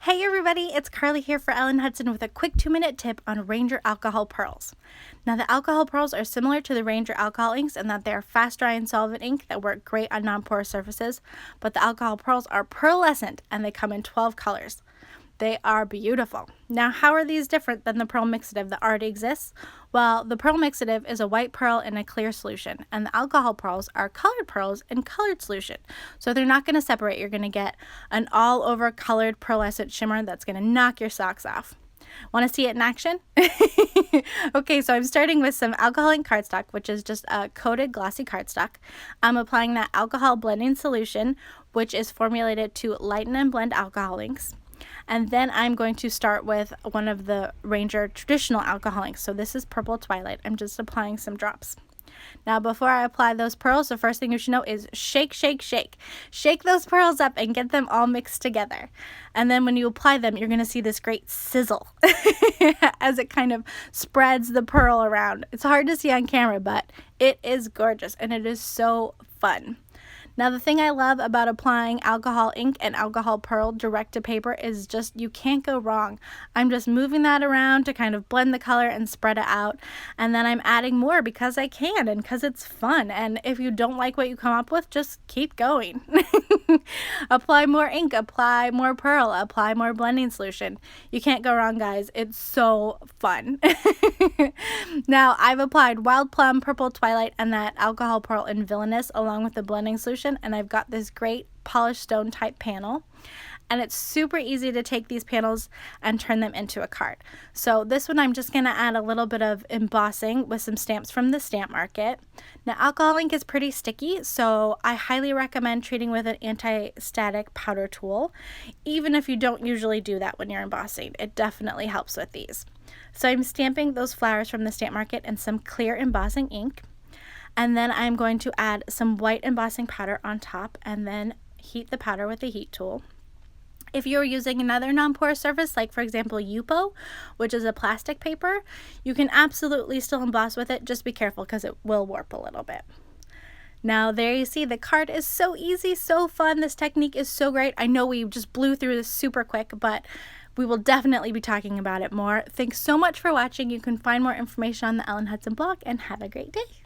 Hey everybody, it's Carly here for Ellen Hutson with a quick 2-minute tip on Ranger alcohol pearls. Now the alcohol pearls are similar to the Ranger alcohol inks in that they are fast dry and solvent ink that work great on non-porous surfaces, but the alcohol pearls are pearlescent and they come in 12 colors. They are beautiful. Now, how are these different than the pearl mixative that already exists? Well, the pearl mixative is a white pearl in a clear solution, and the alcohol pearls are colored pearls in colored solution. So they're not going to separate. You're going to get an all-over colored pearlescent shimmer that's going to knock your socks off. Want to see it in action? Okay, so I'm starting with some alcohol ink cardstock, which is just a coated glossy cardstock. I'm applying that alcohol blending solution, which is formulated to lighten and blend alcohol inks. And then I'm going to start with one of the Ranger traditional alcohol inks. So this is Purple Twilight. I'm just applying some drops. Now before I apply those pearls, the first thing you should know is shake, shake, shake. Shake those pearls up and get them all mixed together. And then when you apply them, you're going to see this great sizzle as it kind of spreads the pearl around. It's hard to see on camera, but it is gorgeous and it is so fun. Now the thing I love about applying alcohol ink and alcohol pearl direct to paper is just you can't go wrong. I'm just moving that around to kind of blend the color and spread it out, and then I'm adding more because I can and because it's fun. And if you don't like what you come up with, just keep going. Apply more ink, apply more pearl, apply more blending solution. You can't go wrong, guys. It's so fun. Now I've applied Wild Plum, Purple Twilight, and that alcohol pearl in Villainous along with the blending solution, and I've got this great polished stone type panel, and it's super easy to take these panels and turn them into a card. So this one I'm just going to add a little bit of embossing with some stamps from the stamp market. Now alcohol ink is pretty sticky, so I highly recommend treating with an anti-static powder tool, even if you don't usually do that when you're embossing. It definitely helps with these. So I'm stamping those flowers from the stamp market in some clear embossing ink. And then I'm going to add some white embossing powder on top and then heat the powder with the heat tool. If you're using another non-porous surface, like for example Yupo, which is a plastic paper, you can absolutely still emboss with it. Just be careful because it will warp a little bit. Now there you see, the card is so easy, so fun. This technique is so great. I know we just blew through this super quick, but we will definitely be talking about it more. Thanks so much for watching. You can find more information on the Ellen Hutson blog, and have a great day.